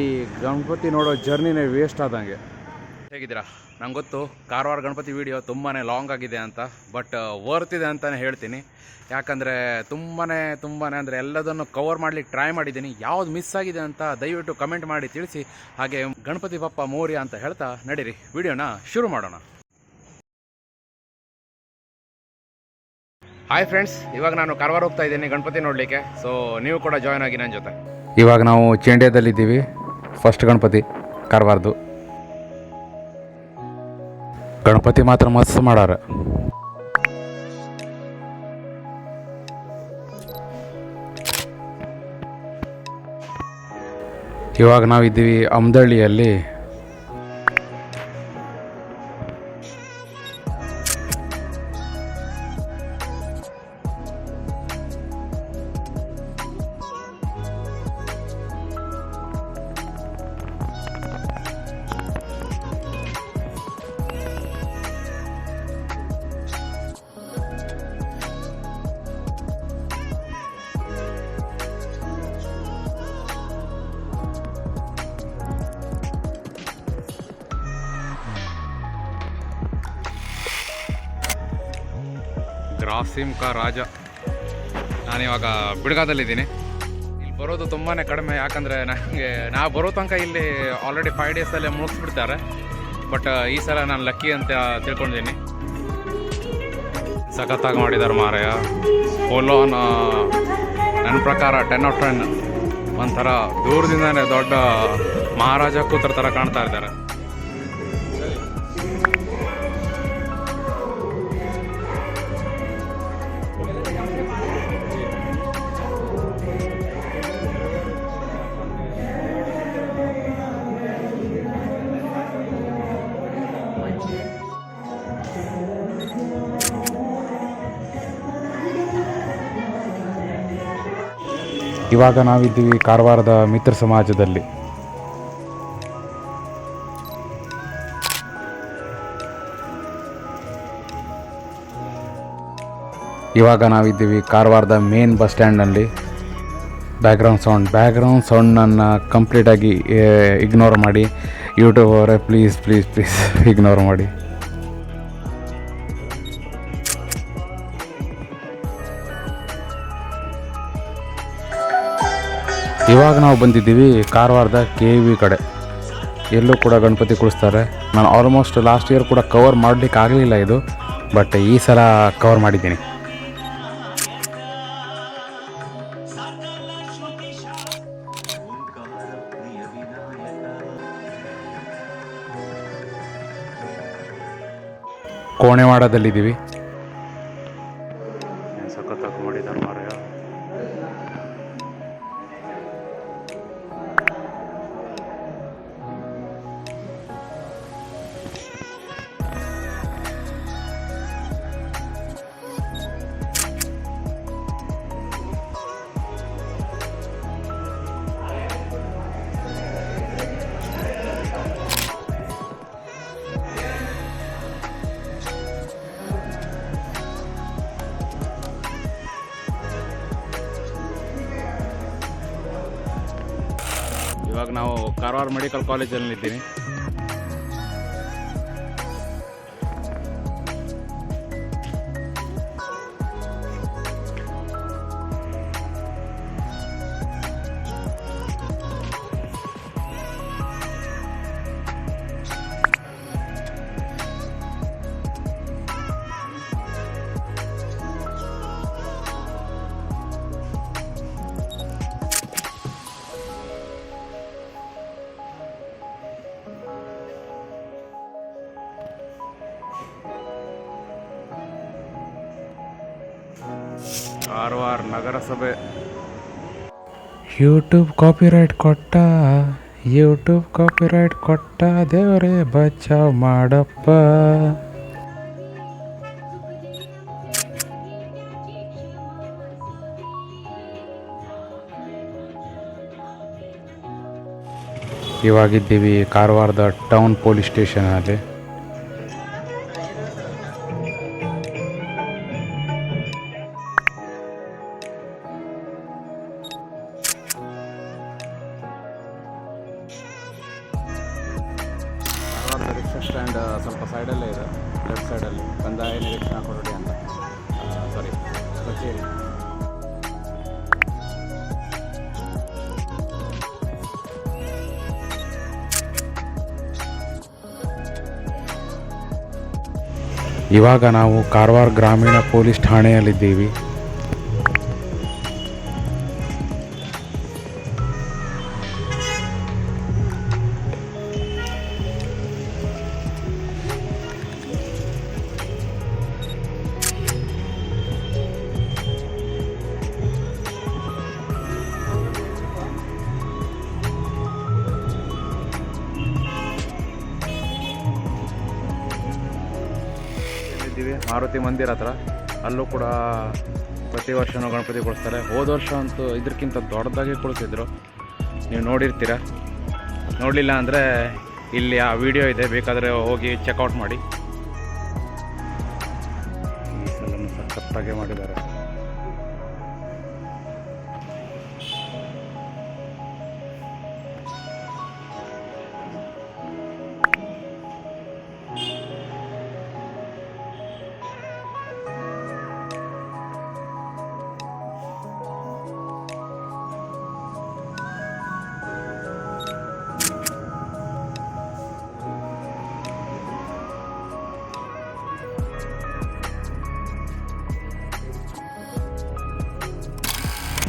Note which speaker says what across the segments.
Speaker 1: ಈ ಗಣಪತಿ ನೋಡೋ ಜರ್ನಿನೇ ವೇಸ್ಟ್ ಆದಂಗೆ. ಹೇಗಿದ್ದೀರಾ? ನಂಗೆ ಗೊತ್ತು ಕಾರವಾರ ಗಣಪತಿ ವಿಡಿಯೋ ತುಂಬಾ ಲಾಂಗ್ ಆಗಿದೆ ಅಂತ, ಬಟ್ ವರ್ತ್ ಇದೆ ಅಂತಲೇ ಹೇಳ್ತೀನಿ. ಯಾಕಂದರೆ ತುಂಬಾ ಅಂದರೆ ಎಲ್ಲದನ್ನು ಕವರ್ ಮಾಡಲಿಕ್ಕೆ ಟ್ರೈ ಮಾಡಿದ್ದೀನಿ. ಯಾವ್ದು ಮಿಸ್ ಆಗಿದೆ ಅಂತ ದಯವಿಟ್ಟು ಕಮೆಂಟ್ ಮಾಡಿ ತಿಳಿಸಿ. ಹಾಗೆ ಗಣಪತಿ ಬಪ್ಪ ಮೋರ್ಯ ಅಂತ ಹೇಳ್ತಾ ನಡೀರಿ ವಿಡಿಯೋನ ಶುರು ಮಾಡೋಣ. ಹಾಯ್ ಫ್ರೆಂಡ್ಸ್, ಇವಾಗ ನಾನು ಕಾರವಾರ ಹೋಗ್ತಾ ಇದ್ದೀನಿ ಗಣಪತಿ ನೋಡಲಿಕ್ಕೆ. ಸೊ ನೀವು ಕೂಡ ಜಾಯ್ನ್ ಆಗಿ ನನ್ನ ಜೊತೆ. ಇವಾಗ ನಾವು ಚೇಂಡ್ಯದಲ್ಲಿದ್ದೀವಿ. ಫಸ್ಟ್ ಗಣಪತಿ ಕಾರವಾರದು. ಗಣಪತಿ ಮಾತ್ರ ಮಸ್ತ್ ಮಾಡಾರ. ಇವಾಗ ನಾವಿದ್ದೀವಿ ಅಮ್ದಳ್ಳಿಯಲ್ಲಿ. ಗ್ರಾಸಿಮ್ ಕಾ ರಾಜ. ನಾನಿವಾಗ ಬಿಡ್ಗಾದಲ್ಲಿದ್ದೀನಿ. ಇಲ್ಲಿ ಬರೋದು ತುಂಬಾ ಕಡಿಮೆ, ಯಾಕಂದರೆ ನಾವು ಬರೋ ತನಕ ಇಲ್ಲಿ ಆಲ್ರೆಡಿ 5 ಡೇಸಲ್ಲೇ ಮುಗಿಸ್ಬಿಡ್ತಾರೆ. ಬಟ್ ಈ ಸಲ ನಾನು ಲಕ್ಕಿ ಅಂತ ತಿಳ್ಕೊಂಡಿದ್ದೀನಿ. ಸಖತ್ತಾಗಿ ಮಾಡಿದ್ದಾರೆ ಮಾರಾಯ. ಪೋಲೋನ್ ನನ್ನ ಪ್ರಕಾರ 10 ಔಟ್ 10. ಒಂಥರ ದೂರದಿಂದನೇ ದೊಡ್ಡ ಮಹಾರಾಜ ಕೂತರ ಥರ ಕಾಣ್ತಾ ಇದ್ದಾರೆ. ಇವಾಗ ನಾವಿದ್ದೀವಿ ಕಾರವಾರದ ಮಿತ್ರ ಸಮಾಜದಲ್ಲಿ. ಇವಾಗ ನಾವಿದ್ದೀವಿ ಕಾರವಾರದ ಮೇನ್ ಬಸ್ ಸ್ಟ್ಯಾಂಡ್ನಲ್ಲಿ. ಬ್ಯಾಕ್ಗ್ರೌಂಡ್ ಸೌಂಡನ್ನು ಕಂಪ್ಲೀಟಾಗಿ ಇಗ್ನೋರ್ ಮಾಡಿ. ಯೂಟ್ಯೂಬ್ ಅವರೇ ಪ್ಲೀಸ್ ಇಗ್ನೋರ್ ಮಾಡಿ. ಇವಾಗ ನಾವು ಬಂದಿದ್ದೀವಿ ಕಾರವಾರದ KV ಕಡೆ. ಎಲ್ಲೂ ಕೂಡ ಗಣಪತಿ ಕುಳಿಸ್ತಾರೆ. ನಾನು ಆಲ್ಮೋಸ್ಟ್ ಲಾಸ್ಟ್ ಇಯರ್ ಕೂಡ ಕವರ್ ಮಾಡಲಿಕ್ಕೆ ಆಗಲಿಲ್ಲ ಇದು, ಬಟ್ ಈ ಸಲ ಕವರ್ ಮಾಡಿದ್ದೀನಿ. ಕೋಣೆವಾಡದಲ್ಲಿದ್ದೀವಿ. ಸಖತ್ತಾಗಿ ಮಾಡಿದ್ದಾರೆ ಮಾರಾಯ. ಇವಾಗ ನಾವು ಕಾರವಾರ ಮೆಡಿಕಲ್ ಕಾಲೇಜಲ್ಲಿದ್ದೀನಿ. ಕಾರವಾರ ನಗರಸಭೆ. ಯೂಟ್ಯೂಬ್ ಕಾಪಿರೈಟ್ ಕೊಟ್ಟ ದೇವರೇ ಬಚಾವ್ ಮಾಡಪ್ಪ. ಇವಾಗಿದ್ದೀವಿ ಕಾರವಾರದ ಟೌನ್ ಪೊಲೀಸ್ ಸ್ಟೇಷನಲ್ಲಿ. ಬಸ್ ಸ್ಟ್ಯಾಂಡ್ ಸ್ವಲ್ಪ ಸೈಡಲ್ಲೇ ಇದೆ, ಲೆಫ್ಟ್ ಸೈಡಲ್ಲಿ ಕಂದಾಯ ನಿರೀಕ್ಷಣಾ ಕೊಠಡಿ ಅಂತ, ಸಾರಿ ಕಚೇರಿ. ಇವಾಗ ನಾವು ಕಾರವಾರ ಗ್ರಾಮೀಣ ಪೊಲೀಸ್ ಠಾಣೆಯಲ್ಲಿದ್ದೀವಿ. ಮಾರುತಿ ಮಂದಿರ ಹತ್ರ, ಅಲ್ಲೂ ಕೂಡ ಪ್ರತಿ ವರ್ಷವೂ ಗಣಪತಿ ಕೊಡಿಸ್ತಾರೆ. ಹೋದ ವರ್ಷ ಅಂತೂ ಇದಕ್ಕಿಂತ ದೊಡ್ಡದಾಗಿ ಕುಳಿಸಿದ್ರು, ನೀವು ನೋಡಿರ್ತೀರ. ನೋಡಲಿಲ್ಲ ಅಂದರೆ ಇಲ್ಲಿ ಆ ವಿಡಿಯೋ ಇದೆ, ಬೇಕಾದರೆ ಹೋಗಿ ಚೆಕ್ಔಟ್ ಮಾಡಿ. ಈ ಸಲ ಸಖತ್ತಾಗಿ ಮಾಡಿದ್ದಾರೆ.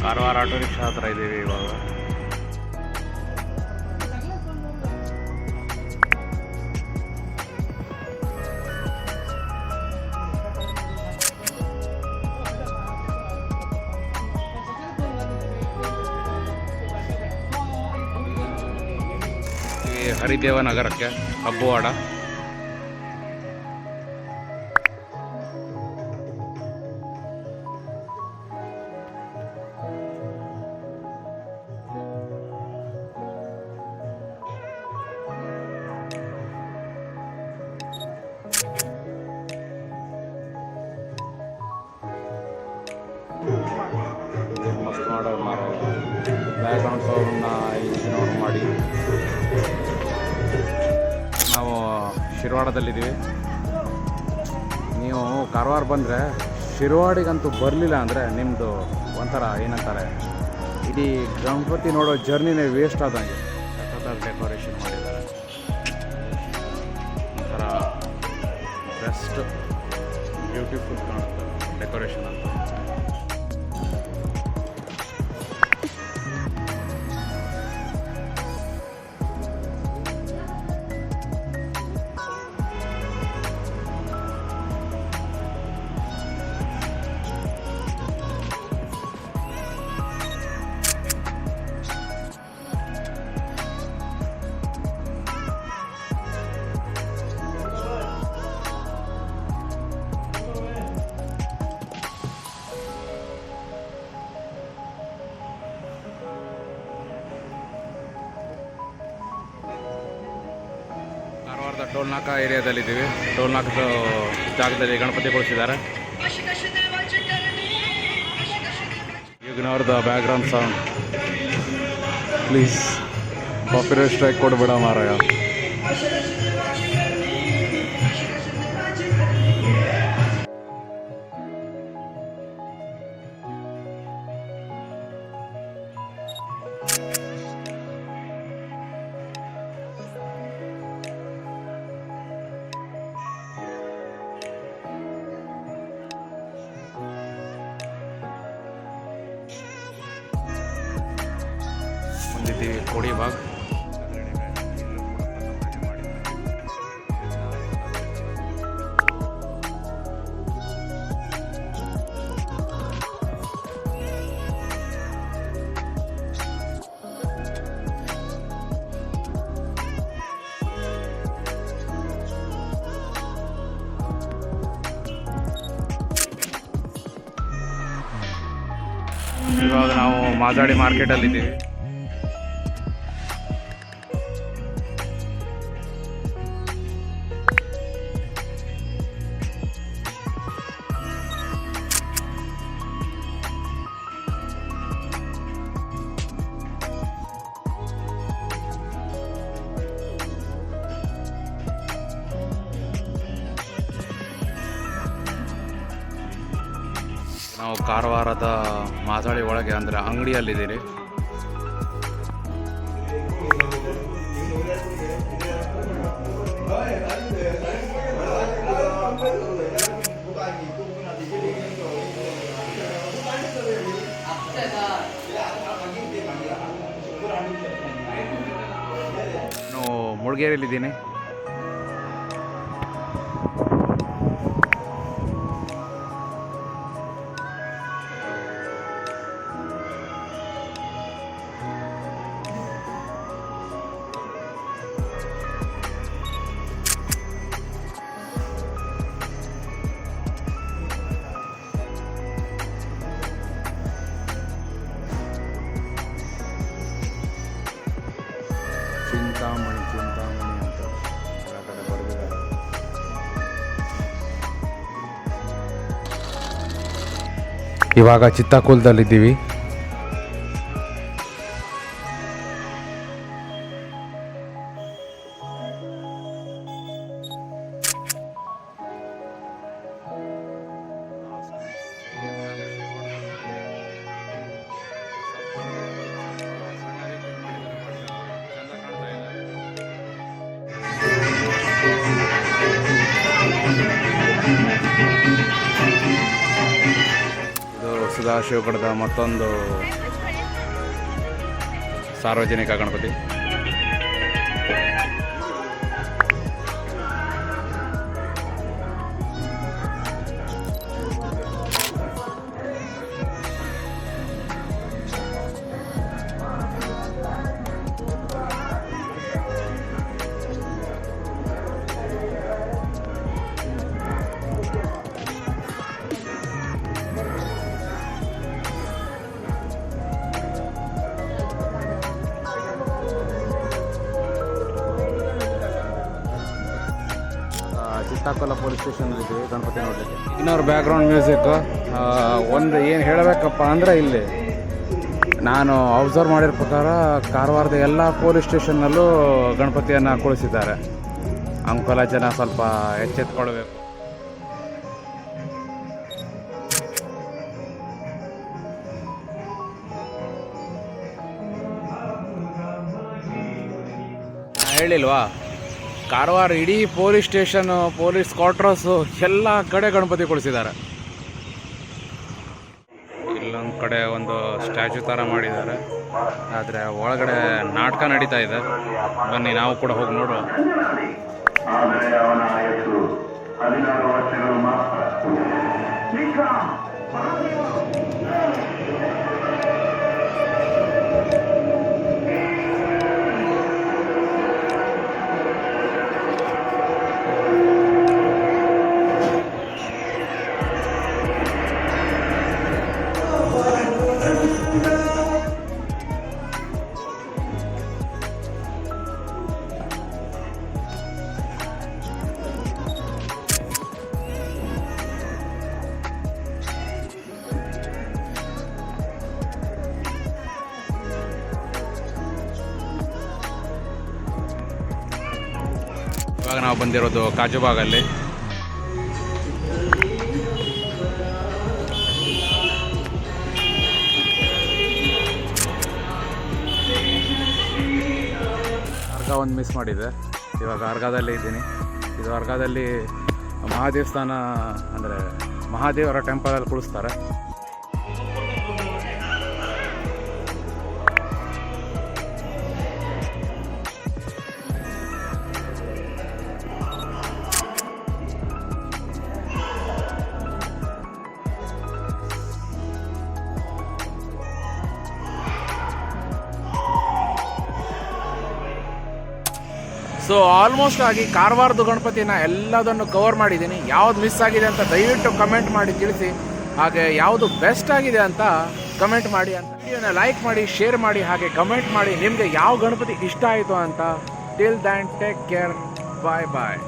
Speaker 1: ಕಾರವಾರ ಆಟೋ ರಿಕ್ಷಾ ಹತ್ರ ಇದ್ದೀವಿ ಇವಾಗ. ಈ ಹರಿದೇವ ನಗರಕ್ಕೆ ಹಬ್ಬವಾಡ. ಮಸ್ತ್ ಮಾಡೋರು ಮಾರ, ಬ್ಯಾಕ್ಗ್ರೌಂಡ್ ಸೌಂಡನ್ನ ಇಗ್ನೋರ್ ಮಾಡಿ. ನಾವು ಶಿರವಾಡದಲ್ಲಿದ್ದೀವಿ. ನೀವು ಕಾರವಾರ ಬಂದರೆ ಶಿರವಾಡಿಗಂತೂ ಬರಲಿಲ್ಲ ಅಂದರೆ ನಿಮ್ಮದು ಒಂಥರ ಏನಂತಾರೆ, ಇಡೀ ಗಣಪತಿ ನೋಡೋ ಜರ್ನಿನೇ ವೇಸ್ಟ್ ಆದಂಗೆ. ಡೆಕೋರೇಷನ್ ಮಾಡಿದ್ದಾರೆ, ಒಂಥರ ಬೆಸ್ಟ್ ಬ್ಯೂಟಿಫುಲ್ ಕಾಣುತ್ತೆ ಡೆಕೋರೇಷನ್ ಅಂತ. ಟೋಲ್ನಾಕ ಏರಿಯಾದಲ್ಲಿದ್ದೀವಿ. ಟೋಲ್ನಾಕದ ಜಾಗದಲ್ಲಿ ಗಣಪತಿ ಕೊಡಿಸಿದ್ದಾರೆ. Ignore the background sound please. Copyright strike ಕೊಡಬೇಡ ಮಾರಾಯ. ಬಂದಿದ್ದೀವಿ ಕೋಡಿಬಾಗ್. ಇವಾಗ ನಾವು ಮಾಜಾಡಿ ಮಾರ್ಕೆಟಲ್ಲಿದ್ದೀವಿ. ನಾವು ಕಾರವಾರದ ಮಾಸಾಳಿ ಒಳಗೆ ಅಂದರೆ ಅಂಗಡಿಯಲ್ಲಿದ್ದೀರಿ. ನಾನು ಮುಳುಗೇರಿಯಲ್ಲಿದ್ದೀನಿ. ಚಿಂತಾಮಣಿ ಅಂತ ಹೊರಗಡೆ ಬರೆದಿದ್ದಾರೆ. ಇವಾಗ ಚಿತ್ತಾಕೂಲದಲ್ಲಿದ್ದೀವಿ. ಸದಾಶಿವಗಢದ ಮತ್ತೊಂದು ಸಾರ್ವಜನಿಕ ಗಣಪತಿ. ಚಿತ್ತಾಕೋಲ ಪೊಲೀಸ್ ಸ್ಟೇಷನ್ ಇದ್ದೀವಿ ಗಣಪತಿ ನೋಡಲಿಕ್ಕೆ. ಇನ್ನೊಂದು ಬ್ಯಾಕ್ಗ್ರೌಂಡ್ ಮ್ಯೂಸಿಕ್ ಒಂದು ಏನು ಹೇಳಬೇಕಪ್ಪ ಅಂದರೆ, ಇಲ್ಲಿ ನಾನು ಅಬ್ಸರ್ವ್ ಮಾಡಿರೋ ಪ್ರಕಾರ ಕಾರವಾರದ ಎಲ್ಲ ಪೊಲೀಸ್ ಸ್ಟೇಷನ್ನಲ್ಲೂ ಗಣಪತಿಯನ್ನು ಕುಳಿಸಿದ್ದಾರೆ. ಅಂಕೋಲ ಜನ ಸ್ವಲ್ಪ ಎಚ್ಚೆತ್ಕೊಳ್ಬೇಕು. ಹೇಳಿಲ್ವಾ, ಕಾರವಾರ ಇಡೀ ಪೊಲೀಸ್ ಸ್ಟೇಷನು, ಪೊಲೀಸ್ ಕ್ವಾರ್ಟರ್ಸು ಎಲ್ಲ ಕಡೆ ಗಣಪತಿ ಕೊಡಿಸಿದ್ದಾರೆ. ಇಲ್ಲೊಂದು ಕಡೆ ಒಂದು ಸ್ಟ್ಯಾಚ್ಯೂ ಥರ ಮಾಡಿದ್ದಾರೆ, ಆದರೆ ಒಳಗಡೆ ನಾಟಕ ನಡೀತಾ ಇದೆ. ಬನ್ನಿ ನಾವು ಕೂಡ ಹೋಗಿ ನೋಡುವ. ಇವಾಗ ನಾವು ಬಂದಿರೋದು ಕಾಜುಬಾಗಲ್ಲಿ. ಅರ್ಘ ಒಂದು ಮಿಸ್ ಮಾಡಿದೆ. ಇವಾಗ ಅರ್ಘದಲ್ಲಿ ಇದ್ದೀನಿ. ಇದು ಅರ್ಘದಲ್ಲಿ ಮಹಾದೇವಸ್ಥಾನ, ಅಂದರೆ ಮಹಾದೇವರ ಟೆಂಪಲಲ್ಲಿ ಕುಳಿಸ್ತಾರೆ. ಸೊ ಆಲ್ಮೋಸ್ಟ್ ಆಗಿ ಕಾರವಾರದ ಗಣಪತಿನ ಎಲ್ಲದನ್ನು ಕವರ್ ಮಾಡಿದ್ದೀನಿ. ಯಾವ್ದು ಮಿಸ್ ಆಗಿದೆ ಅಂತ ದಯವಿಟ್ಟು ಕಮೆಂಟ್ ಮಾಡಿ ತಿಳಿಸಿ. ಹಾಗೆ ಯಾವುದು ಬೆಸ್ಟ್ ಆಗಿದೆ ಅಂತ ಕಮೆಂಟ್ ಮಾಡಿ ಅಂತ. ವಿಡಿಯೋನ ಲೈಕ್ ಮಾಡಿ, ಶೇರ್ ಮಾಡಿ, ಹಾಗೆ ಕಮೆಂಟ್ ಮಾಡಿ ನಿಮಗೆ ಯಾವ ಗಣಪತಿ ಇಷ್ಟ ಆಯಿತು ಅಂತ. ಟಿಲ್ ದ್ಯಾನ್ ಟೇಕ್ ಕೇರ್, ಬಾಯ್ ಬಾಯ್.